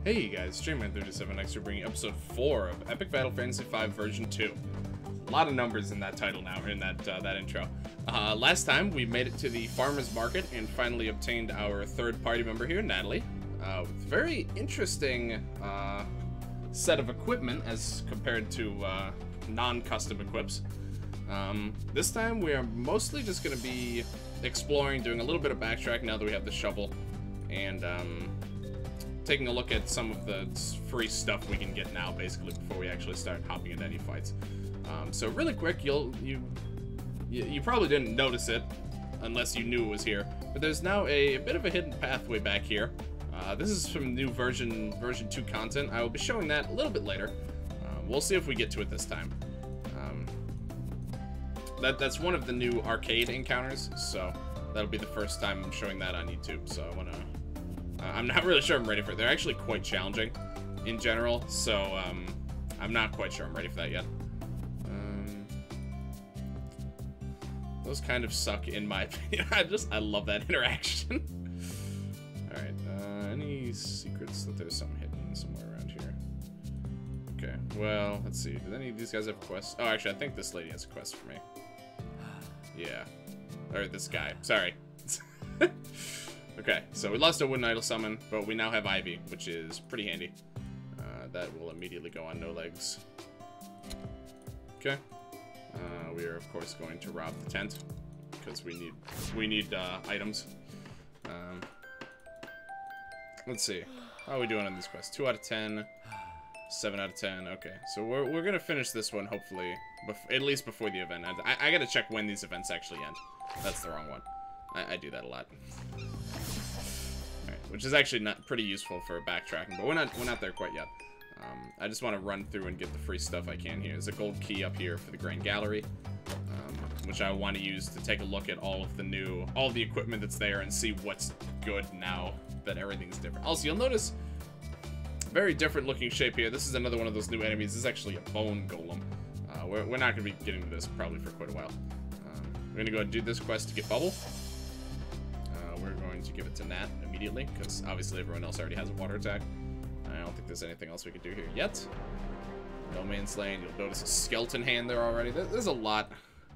Hey guys, Streamman37 next to bringing episode 4 of Epic Battle Fantasy V version 2. A lot of numbers in that title now, in that intro. Last time we made it to the farmer's market and finally obtained our third party member here, Natalie. With very interesting set of equipment as compared to non-custom equips. This time we are mostly just going to be exploring, doing a little bit of backtrack now that we have the shovel, and taking a look at some of the free stuff we can get now, basically, before we actually start hopping into any fights. So really quick, you probably didn't notice it unless you knew it was here, but there's now a bit of a hidden pathway back here. This is from new version 2 content. I will be showing that a little bit later. We'll see if we get to it this time. That's one of the new arcade encounters, so that'll be the first time I'm showing that on YouTube. So I want to. I'm not really sure I'm ready for it. They're actually quite challenging in general, so I'm not quite sure I'm ready for that yet. Those kind of suck in my opinion. I love that interaction. Alright, any secrets? That there's something hidden somewhere around here. Okay, well, let's see. Do any of these guys have a quest? Oh, actually, I think this lady has a quest for me. Yeah. Or this guy. Sorry. Okay, so we lost a wooden idol summon, but we now have Ivy, which is pretty handy. That will immediately go on no legs. Okay. We are, of course, going to rob the tent, because we need items. Let's see. How are we doing on this quest? 2 out of 10, 7 out of 10. Okay, so we're gonna finish this one, hopefully, at least before the event ends. I gotta check when these events actually end. That's the wrong one. I do that a lot. Alright, which is actually not pretty useful for backtracking, but we're not there quite yet. I just want to run through and get the free stuff I can here. There's a gold key up here for the Grand Gallery, which I want to use to take a look at all the equipment that's there and see what's good now that everything's different. Also, you'll notice very different looking shape here. This is another one of those new enemies. This is actually a bone golem. We're not going to be getting to this probably for quite a while. We're going to go ahead and do this quest to get Bubble. We're going to give it to Nat immediately, because obviously everyone else already has a water attack. I don't think there's anything else we can do here yet. No man's lane. You'll notice a skeleton hand there already. There's a lot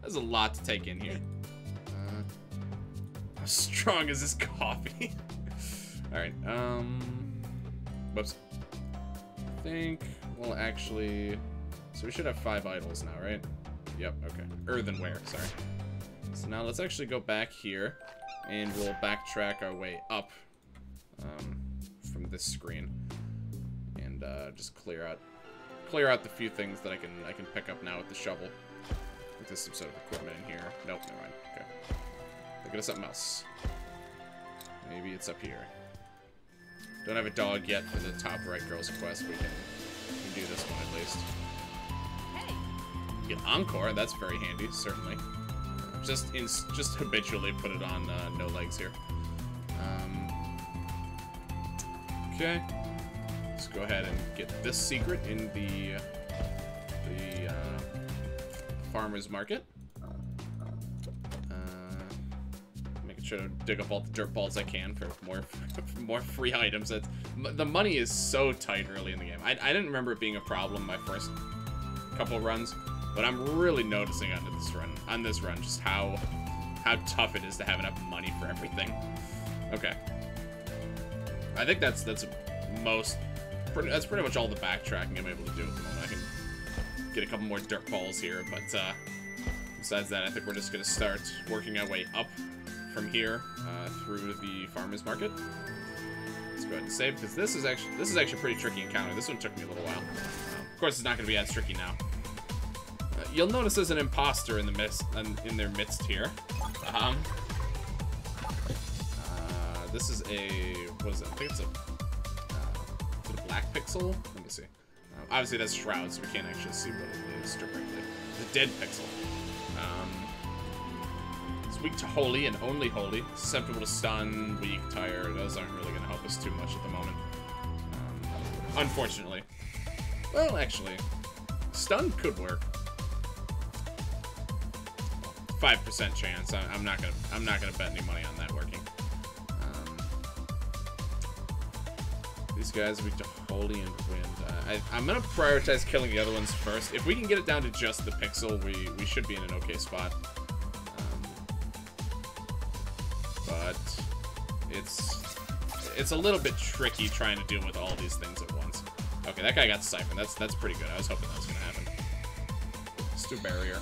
to take in here. How strong is this coffee? Alright, whoops. I think we'll actually... So we should have 5 idols now, right? Yep, okay. Earthenware, sorry. So now let's actually go back here, and we'll backtrack our way up from this screen, and just clear out the few things that I can pick up now with the shovel. I think there's some sort of equipment in here. Nope, never mind. Okay. Thinking of something else. Maybe it's up here. Don't have a dog yet for the top right girl's quest. We can do this one at least. Get Encore, that's very handy, certainly. Just habitually put it on no legs here. Okay. Let's go ahead and get this secret in the farmer's market. Making sure to dig up all the dirt balls I can for more free items. The money is so tight early in the game. I didn't remember it being a problem my first couple runs, but I'm really noticing on this run just how tough it is to have enough money for everything. Okay. I think that's pretty much all the backtracking I'm able to do at the moment. I can get a couple more dirt balls here, but besides that, I think we're just gonna start working our way up from here through the farmer's market. Let's go ahead and save, because this is actually a pretty tricky encounter. This one took me a little while. Of course, it's not gonna be as tricky now. You'll notice there's an impostor in their midst here. This is what is it? I think it's a black pixel? Let me see. Obviously that's Shroud, so we can't actually see what it is directly. It's a dead pixel. It's weak to Holy and only Holy. Susceptible to stun, weak, tired. Those aren't really going to help us too much at the moment. Unfortunately. Well, actually, stun could work. 5% chance. I'm not gonna bet any money on that working. These guys are weak to Holy and Wind. I'm gonna prioritize killing the other ones first. If we can get it down to just the Pixel, we should be in an okay spot. But it's a little bit tricky trying to deal with all these things at once. Okay, that guy got siphoned. That's pretty good. I was hoping that was gonna happen. Let's do barrier.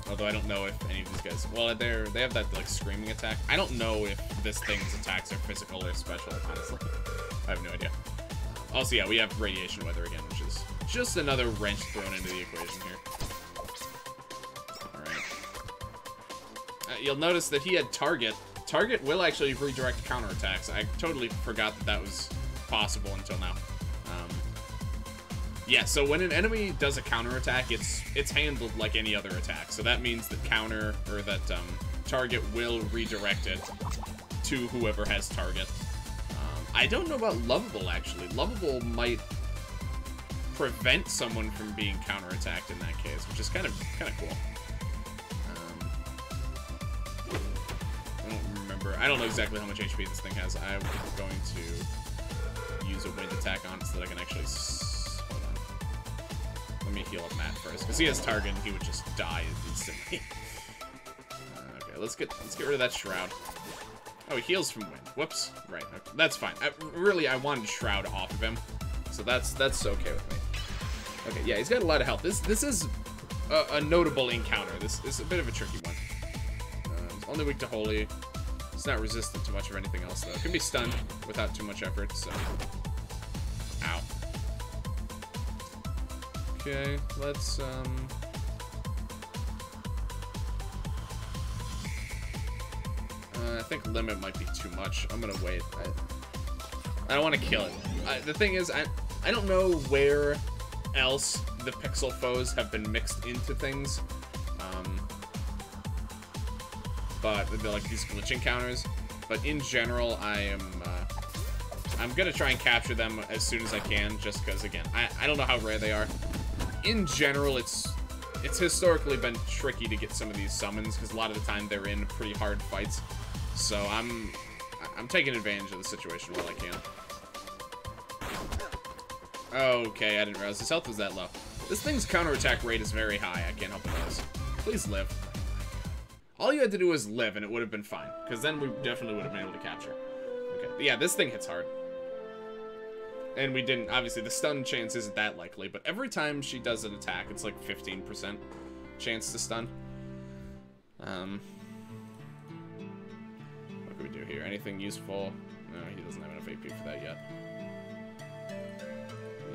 Although I don't know if any of these guys... Well, they have that, like, screaming attack. I don't know if this thing's attacks are physical or special, honestly. I have no idea. Also, yeah, we have radiation weather again, which is just another wrench thrown into the equation here. Alright. You'll notice that he had target. Target will actually redirect counterattacks. I totally forgot that that was possible until now. Yeah, so when an enemy does a counterattack, it's handled like any other attack. So that means that target will redirect it to whoever has target. I don't know about lovable, actually. Lovable might prevent someone from being counterattacked in that case, which is kind of cool. I don't remember. I don't know exactly how much HP this thing has. I'm going to use a wind attack on it so that I can actually... Let me heal up Matt first, because he has target and he would just die instantly. Okay, let's get rid of that shroud. Oh, he heals from wind. Whoops. Right. Okay, that's fine. I wanted shroud off of him, so that's okay with me. Okay, yeah, he's got a lot of health. This is a notable encounter. This is a bit of a tricky one. It's only weak to holy. It's not resistant to much of anything else though. It can be stunned without too much effort. So, ow. Okay, let's, I think limit might be too much. I'm gonna wait. I don't want to kill it. The thing is, I don't know where else the pixel foes have been mixed into things. But they're like these glitch encounters. But in general, I'm gonna try and capture them as soon as I can, just because, again, I don't know how rare they are. In general, it's historically been tricky to get some of these summons, because a lot of the time they're in pretty hard fights. So I'm taking advantage of the situation while I can. Okay, I didn't realize his health was that low. This thing's counterattack rate is very high. I can't help it notice. Please live. All you had to do was live, and it would have been fine, because then we definitely would have been able to capture. Okay, but yeah, this thing hits hard. And we didn't, obviously, the stun chance isn't that likely, but every time she does an attack, it's like 15% chance to stun. What can we do here? Anything useful? No, he doesn't have enough AP for that yet.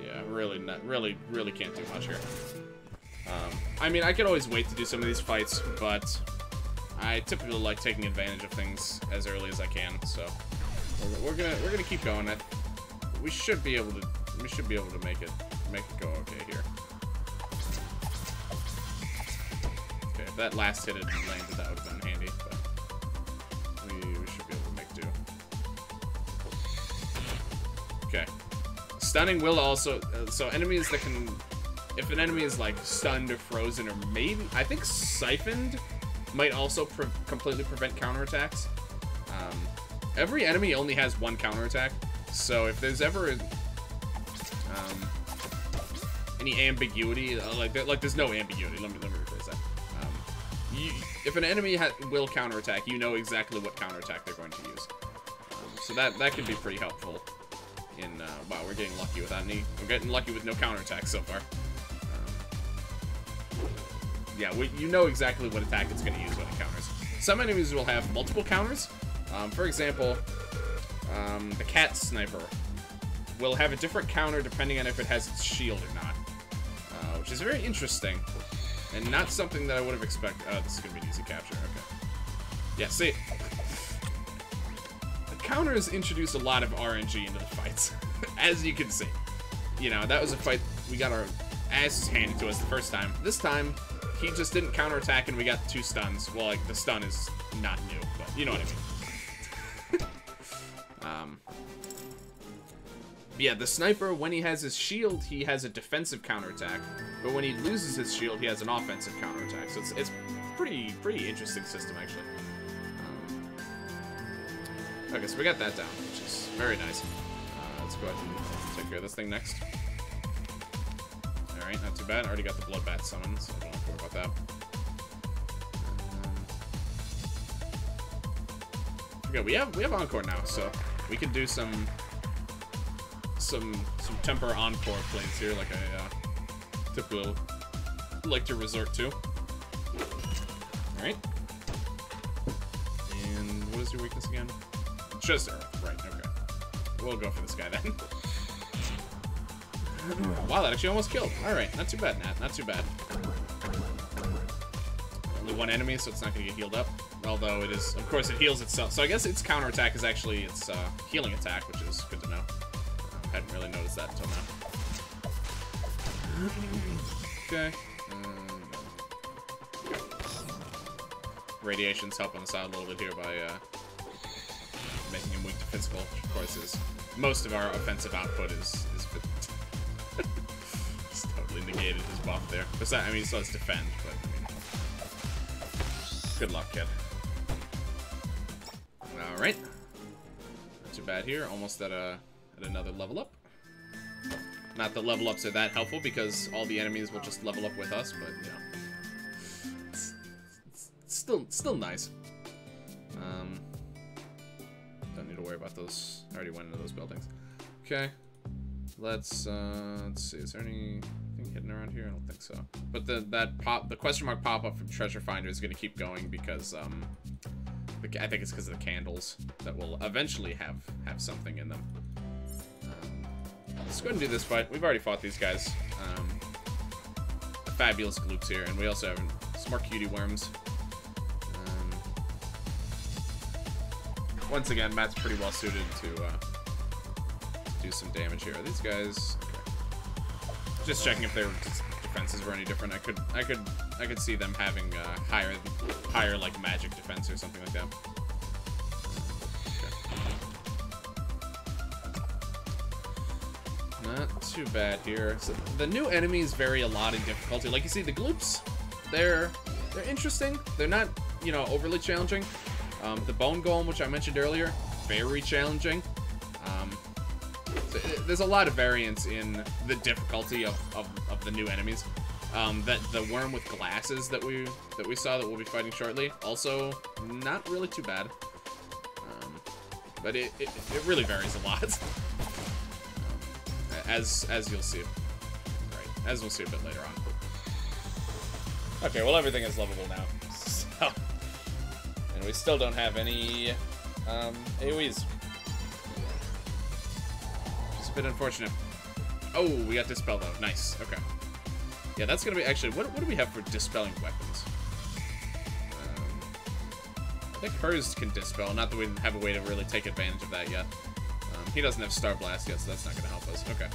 Yeah, really can't do much here. I mean, I could always wait to do some of these fights, but I typically like taking advantage of things as early as I can, so we're gonna keep going. We should be able to make it go okay here. Okay, if that last hit had landed, that would have been handy, but we should be able to make do. Okay. Stunning will also, so enemies that can, if an enemy is like stunned or frozen or maybe, I think siphoned might also completely prevent counterattacks. Every enemy only has one counterattack. So if there's ever any ambiguity, like there's no ambiguity. Let me rephrase that. If an enemy will counterattack, you know exactly what counterattack they're going to use. So that can be pretty helpful. Wow, we're getting lucky without any. We're getting lucky with no counterattacks so far. Yeah, you know exactly what attack it's going to use when it counters. Some enemies will have multiple counters. For example. The cat sniper will have a different counter depending on if it has its shield or not, which is very interesting and not something that I would have expected. Oh, this is gonna be an easy capture. Okay. Yeah, see, the counters introduce a lot of RNG into the fights, as you can see. You know, that was a fight we got our asses handed to us the first time. This time, he just didn't counterattack and we got 2 stuns. Well, like, the stun is not new, but you know what I mean. Yeah, the sniper, when he has his shield, he has a defensive counterattack, but when he loses his shield, he has an offensive counterattack. So it's pretty interesting system, actually. Okay, so we got that down, which is very nice. Let's go ahead and take care of this thing next. Alright, not too bad. I already got the bloodbath summon, so I don't have to worry about that. Okay, we have Encore now, so we can do some temper Encore plays here, like I typically like to resort to. Alright. And what is your weakness again? Just Earth, right, okay. We'll go for this guy then. Wow, that actually almost killed. Alright, not too bad, Nat, not too bad. Only one enemy, so it's not going to get healed up. Although it is, of course, it heals itself. So I guess its counterattack is actually its healing attack, which is good to know. Hadn't really noticed that until now. Okay. Radiations helping us out a little bit here by making him weak to physical, which of course is most of our offensive output is just totally negated his buff there. Besides, I mean, he still has defend, but I mean, good luck, kid. All right, not too bad here. Almost at another level up. Not that level ups are that helpful because all the enemies will just level up with us, but you know, it's still nice. Don't need to worry about those. I already went into those buildings. Okay, let's see. Is there anything hidden around here? I don't think so. But the question mark pop up from Treasure Finder is going to keep going because I think it's because of the candles that will eventually have something in them. Let's go ahead and do this fight. We've already fought these guys. The Fabulous Gloops here, and we also have some more cutie worms. Once again, Matt's pretty well suited to do some damage here. Are these guys? Okay. Just checking if their defenses were any different. I could see them having higher like magic defense or something like that. Okay. Not too bad here. So the new enemies vary a lot in difficulty. Like you see, the Gloops, they're interesting. They're not, you know, overly challenging. The Bone Golem, which I mentioned earlier, very challenging. So there's a lot of variance in the difficulty of the new enemies. That the worm with glasses that we saw that we'll be fighting shortly, also not really too bad. But it really varies a lot. As you'll see, right? As we'll see a bit later on. Okay, well everything is lovable now. So. And we still don't have any AoEs. Just a bit unfortunate. Oh, we got Dispel though. Nice. Okay. Yeah, that's gonna be actually. What do we have for dispelling weapons? I think hers can dispel. Not that we have a way to really take advantage of that yet. He doesn't have Star Blast yet, so that's not gonna help us. Okay.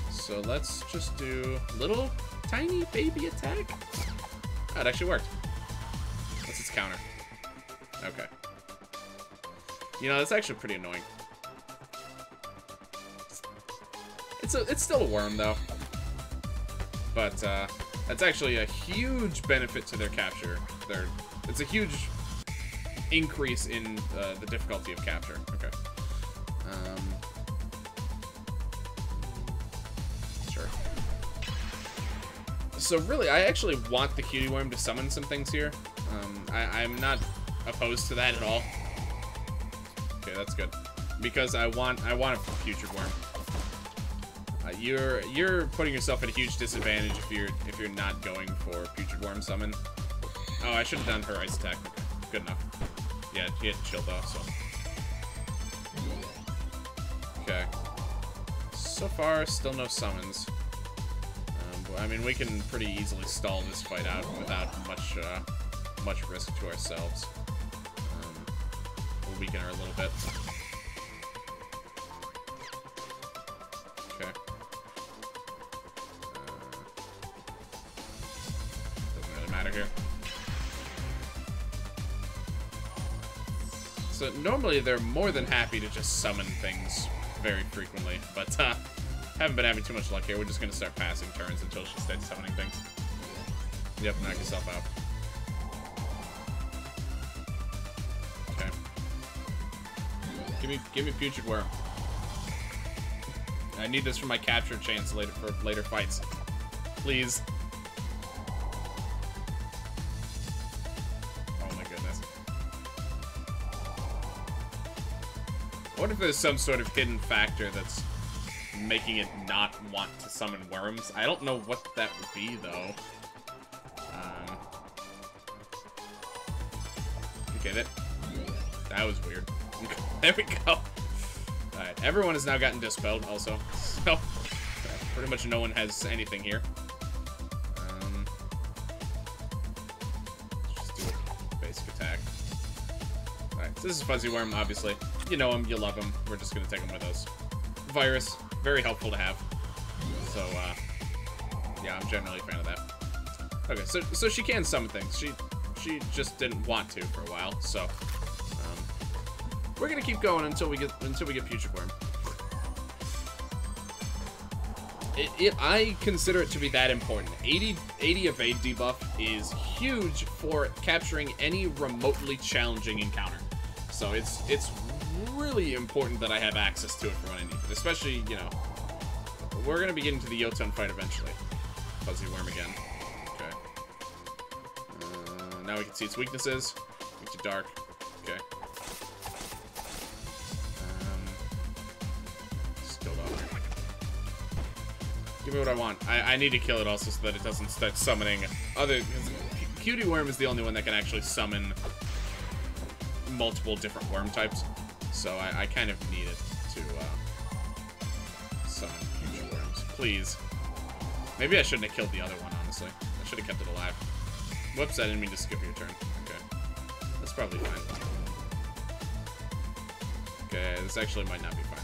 So let's just do little tiny baby attack. Oh, it actually worked. What's its counter? Okay. You know, that's actually pretty annoying. It's still a worm though. But that's actually a huge benefit to their capture. It's a huge increase in the difficulty of capture. Okay. Sure. So really, I actually want the cutie worm to summon some things here. I'm not opposed to that at all. Okay, that's good. Because I want a Putrid Worm. You're putting yourself at a huge disadvantage if you're not going for Putrid Worm summon. Oh, I should have done her ice attack. Okay, good enough. Yeah, he had chilled off, so. Okay. So far, still no summons. I mean, we can pretty easily stall this fight out without much risk to ourselves. We'll weaken her a little bit. Okay. Doesn't really matter here. So normally they're more than happy to just summon things very frequently, but haven't been having too much luck here. We're just gonna start passing turns until she starts summoning things. Yep, knock yourself out. Okay. Give me Putrid Worm. I need this for my capture chance later for later fights. Please. Oh my goodness. I wonder if there's some sort of hidden factor that's making it not want to summon worms. I don't know what that would be, though. Okay, that was weird. There we go. Alright, everyone has now gotten dispelled, also. So, pretty much no one has anything here. Let's just do a basic attack. Alright, so this is Fuzzy Worm, obviously. You know him, you love him. We're just gonna take him with us. Virus, very helpful to have. So, yeah, I'm generally a fan of that. Okay, so she can summon things. She just didn't want to for a while, so we're gonna keep going until we get Putrid Worm. I consider it to be that important. 80 evade debuff is huge for capturing any remotely challenging encounter. So it's really important that I have access to it for when I need it. Especially, you know, we're gonna be getting to the Yotun fight eventually. Fuzzy Worm again. Okay. Now we can see its weaknesses. Makes it dark. Okay. Still don't. Give me what I want. I need to kill it also so that it doesn't start summoning other... Cutie Worm is the only one that can actually summon multiple different worm types. So I kind of need it to summon future worms. Please. Maybe I shouldn't have killed the other one, honestly. I should have kept it alive. Whoops, I didn't mean to skip your turn. Okay. That's probably fine. Okay, this actually might not be fine.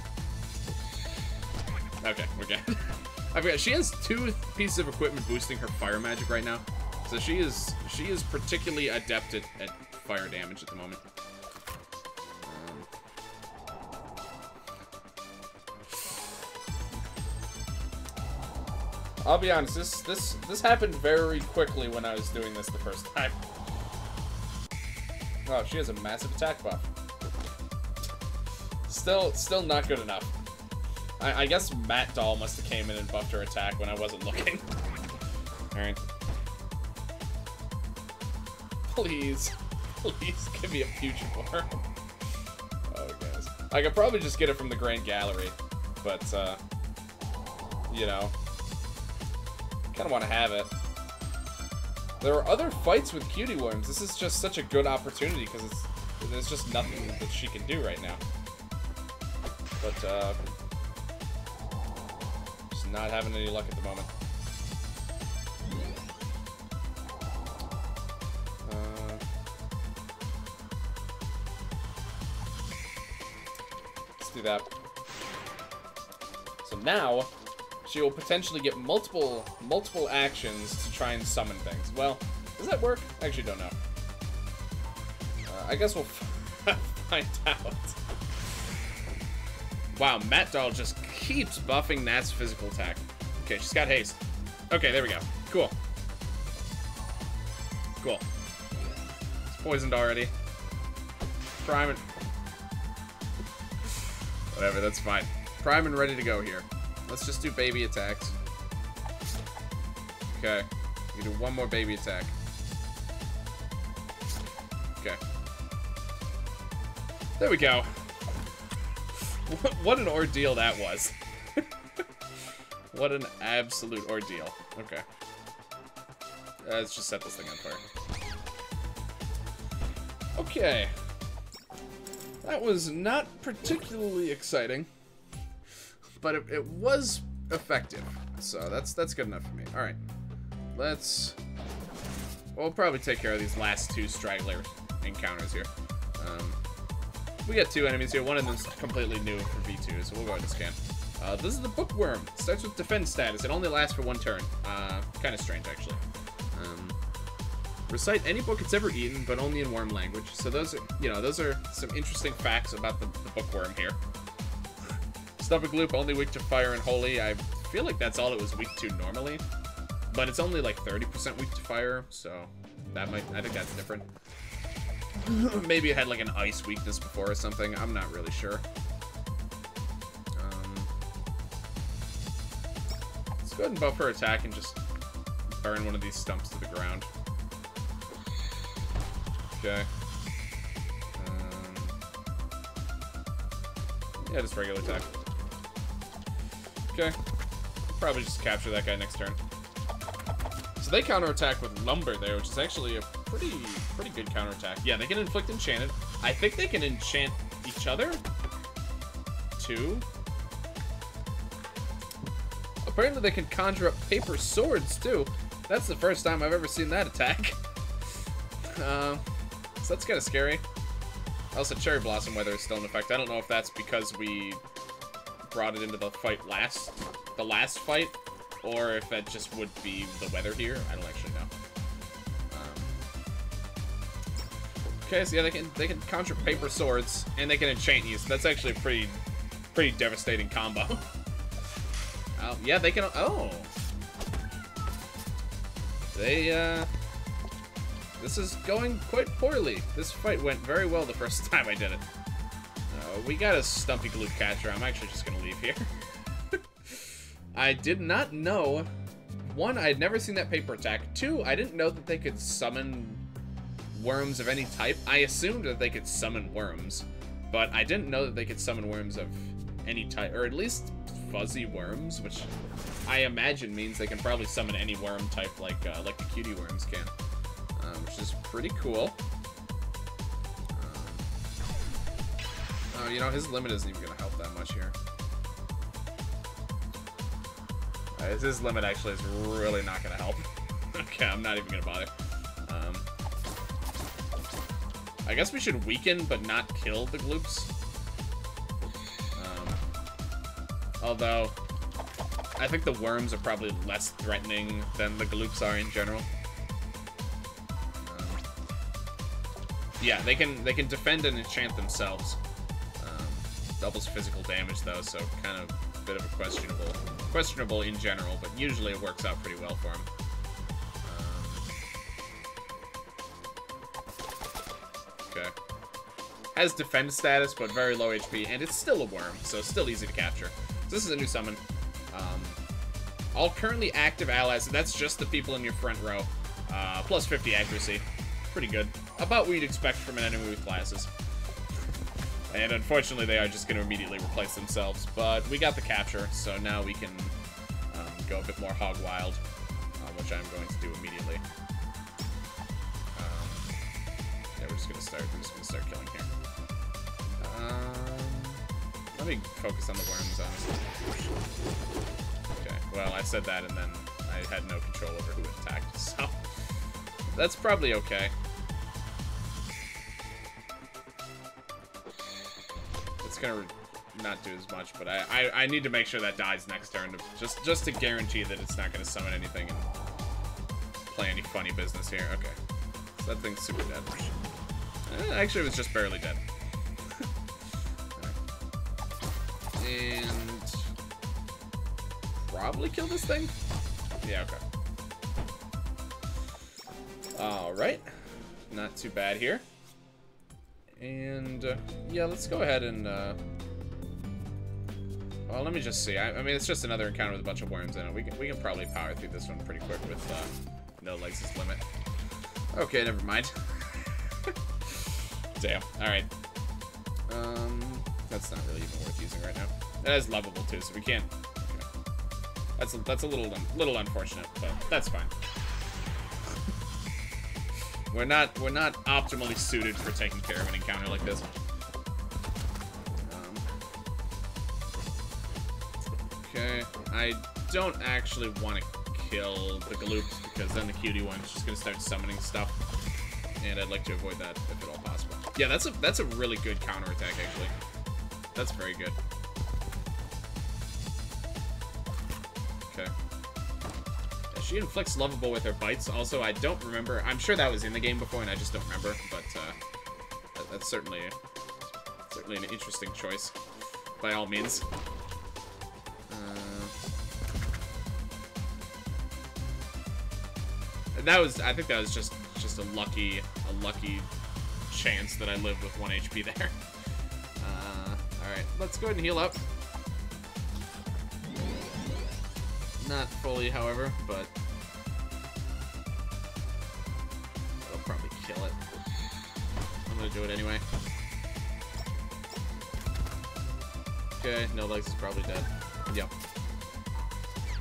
Okay, we're good. I forgot, she has 2 pieces of equipment boosting her fire magic right now. So she is particularly adept at fire damage at the moment. I'll be honest, this happened very quickly when I was doing this the first time. Oh, she has a massive attack buff. Still not good enough. I guess Matt Doll must have came in and buffed her attack when I wasn't looking. Alright. Please give me a Putrid Worm. Oh, guys. I could probably just get it from the Grand Gallery, but, you know. Kind of want to have it. There are other fights with Cutie Worms. This is just such a good opportunity because there's just nothing that she can do right now. But just not having any luck at the moment. Let's do that. So now she will potentially get multiple actions to try and summon things. Well, does that work? I actually don't know. I guess we'll find out. Wow, Matt Doll just keeps buffing Nat's physical attack. Okay, she's got haste. Okay, there we go. Cool. Cool. It's poisoned already. Prime and... Whatever, that's fine. Prime and ready to go here. Let's just do baby attacks. Okay. We can do one more baby attack. Okay. There we go. What an ordeal that was. What an absolute ordeal. Okay. Let's just set this thing on fire. Okay. That was not particularly exciting. But it was effective, so that's good enough for me. All right, we'll probably take care of these last 2 straggler encounters here. We got 2 enemies here. One of them's completely new for V2, so we'll go ahead and scan. This is the Bookworm. It starts with defense status. It only lasts for 1 turn. Kind of strange, actually. Recite any book it's ever eaten, but only in worm language. So those are some interesting facts about the Bookworm here. Stomach Loop, only weak to fire and holy. I feel like that's all it was weak to normally. But it's only like 30% weak to fire, so I think that's different. Maybe it had like an ice weakness before or something. I'm not really sure. go ahead and buff her attack and just burn one of these stumps to the ground. Okay. Yeah, just regular attack. Okay. Probably just capture that guy next turn. So they counterattack with Lumber there, which is actually a pretty good counterattack. Yeah, they can inflict enchanted. I think they can enchant each other too. Apparently they can conjure up paper swords too. That's the first time I've ever seen that attack. So that's kind of scary. Also, Cherry Blossom Weather is still in effect. I don't know if that's because we brought it into the fight the last fight, or if that just would be the weather here. I don't actually know. Okay, so yeah, they can conjure paper swords, and they can enchant you. So that's actually a pretty devastating combo. Yeah, they can. Oh, this is going quite poorly. This fight went very well the first time I did it. We got a Stumpy Gloop catcher. I'm actually just gonna leave here. I did not know. One, I had never seen that paper attack. Two, I didn't know that they could summon worms of any type. I assumed that they could summon worms, but I didn't know that they could summon worms of any type, or at least fuzzy worms, which I imagine means they can probably summon any worm type like the cutie worms can, which is pretty cool. Oh, you know, his limit isn't even gonna help that much here. His limit actually is really not gonna help. Okay, I'm not even gonna bother. I guess we should weaken but not kill the Gloops. Although, I think the worms are probably less threatening than the Gloops are in general. Yeah, they can defend and enchant themselves. Doubles physical damage though, so kind of a bit of a questionable in general, but usually it works out pretty well for him. Okay. Has defense status, but very low HP, and it's still a worm, so still easy to capture. So this is a new summon. All currently active allies, so that's just the people in your front row. Plus 50 accuracy. Pretty good. About what you'd expect from an enemy with glasses. And unfortunately, they are just going to immediately replace themselves. But we got the capture, so now we can go a bit more hog wild, which I'm going to do immediately. Yeah, we're just going to start killing here. Let me focus on the worms, honestly. Okay, well, I said that, and then I had no control over who attacked, so that's probably okay. It's gonna not do as much, but I need to make sure that dies next turn, just to guarantee that it's not gonna summon anything and play any funny business here. Okay, so that thing's super dead. Actually, it was just barely dead. And probably kill this thing? Yeah, okay. Alright. Not too bad here. And, yeah, let's go ahead and, well, let me just see. I mean, it's just another encounter with a bunch of worms in it. We can probably power through this one pretty quick with, no legs as limit. Okay, never mind. Damn. Alright. That's not really even worth using right now. That is lovable too, so we can't. Okay. That's a little unfortunate, but that's fine. We're not optimally suited for taking care of an encounter like this. Okay, I don't actually want to kill the Gloops because then the cutie one's just gonna start summoning stuff, and I'd like to avoid that if at all possible. Yeah, that's a really good counterattack actually. That's very good. Okay. Yeah, she inflicts lovable with her bites. Also, I don't remember. I'm sure that was in the game before, and I just don't remember. But that's certainly an interesting choice, by all means. I think that was just a lucky chance that I lived with 1 HP there. Alright, let's go ahead and heal up. Not fully, however, but that'll probably kill it. I'm gonna do it anyway. Okay, no legs is probably dead. Yep.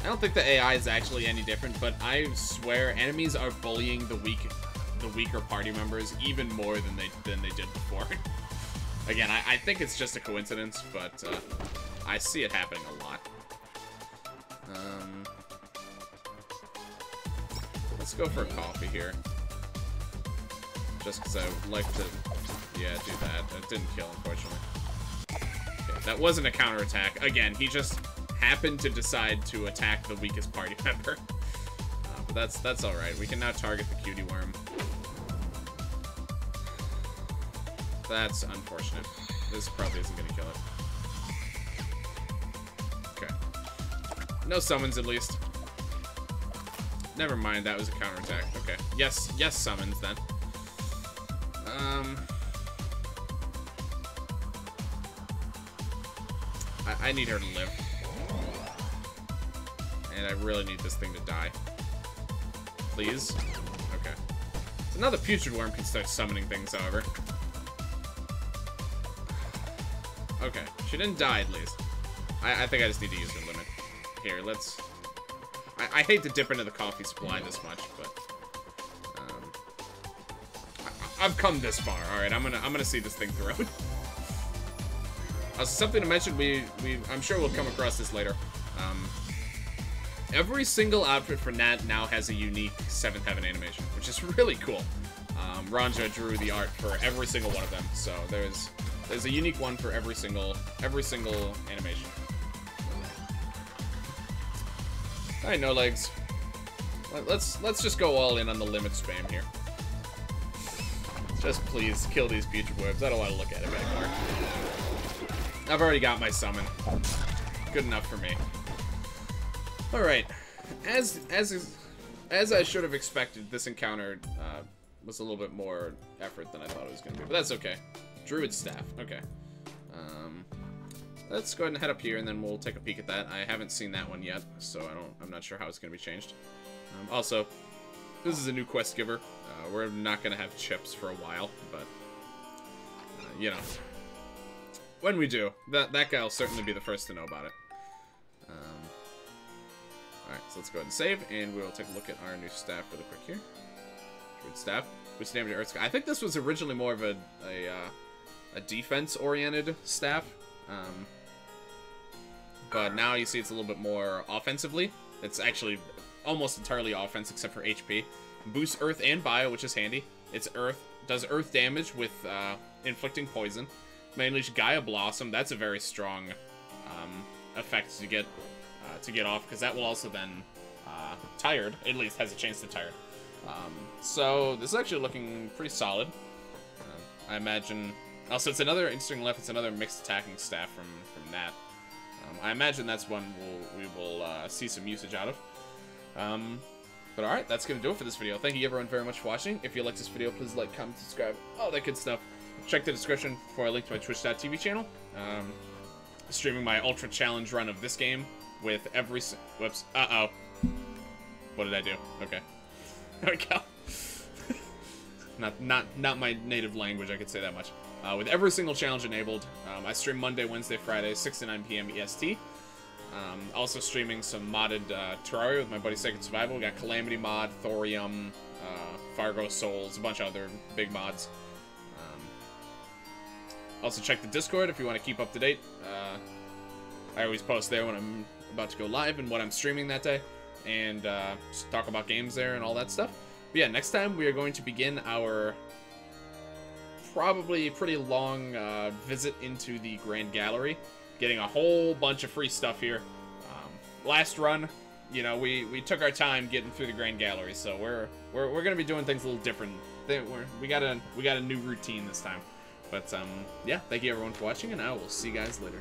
I don't think the AI is actually any different, but I swear enemies are bullying the weaker party members even more than they did before. Again, I think it's just a coincidence, but I see it happening a lot. Let's go for a coffee here. Just because I would like to, yeah, do that. It didn't kill, unfortunately. Okay, that wasn't a counterattack. Again, he just happened to decide to attack the weakest party member. But that's alright. We can now target the cutie worm. That's unfortunate. This probably isn't going to kill it. Okay. No summons, at least. Never mind, that was a counterattack. Okay. Yes, summons, then. I need her to live. And I really need this thing to die. Please? Okay. So now the putrid worm can start summoning things, however. Okay. She didn't die, at least. I think I just need to use her limit. Here, let's... I hate to dip into the coffee supply this much, but... I've come this far. Alright, I'm gonna see this thing through. Something to mention, I'm sure we'll come across this later. Every single outfit for Nat now has a unique 7th Heaven animation, which is really cool. Ranja drew the art for every single one of them, so there's a unique one for every single animation. Alright, no legs. Let's just go all in on the limit spam here. Just please kill these putrid worms. I don't want to look at it anymore. I've already got my summon. Good enough for me. Alright. As I should have expected, this encounter was a little bit more effort than I thought it was going to be. But that's okay. Druid staff. Okay. Let's go ahead and head up here, and then we'll take a peek at that. I haven't seen that one yet, so I'm not sure how it's going to be changed. Also, this is a new quest giver. We're not going to have chips for a while, but, you know. When we do, that guy will certainly be the first to know about it. Alright, so let's go ahead and save, and we'll take a look at our new staff really quick here. Druid staff. Which named it Earth Sky. I think this was originally more of a defense-oriented staff. But now you see it's a little bit more offensively. It's actually almost entirely offense except for HP. Boosts Earth and Bio, which is handy. It's Earth. Does Earth damage with inflicting poison. Mainly Gaia Blossom. That's a very strong effect to get off, because that will also then Tired. At least has a chance to Tired. So this is actually looking pretty solid. I imagine. Also, it's another interesting left. It's another mixed attacking staff from Nat. I imagine that's one we will see some usage out of. But alright, that's going to do it for this video. Thank you everyone very much for watching. If you liked this video, please like, comment, subscribe, all that good stuff. Check the description for a link to my twitch.tv channel. Streaming my Ultra Challenge run of this game with every... Whoops. Uh-oh. What did I do? Okay. There we go. Not my native language, I could say that much. With every single challenge enabled. I stream Monday, Wednesday, Friday, 6 to 9 p.m. EST. Also streaming some modded Terraria with my buddy Second Survival. We got Calamity mod, Thorium, Fargo Souls, a bunch of other big mods. Also check the Discord if you want to keep up to date. I always post there when I'm about to go live and what I'm streaming that day. And just talk about games there and all that stuff. But yeah, next time we are going to begin our probably pretty long visit into the Grand Gallery. Getting a whole bunch of free stuff here. Last run, you know, we took our time getting through the Grand Gallery, so we're gonna be doing things a little different. We got a new routine this time. But yeah, thank you everyone for watching, and I will see you guys later.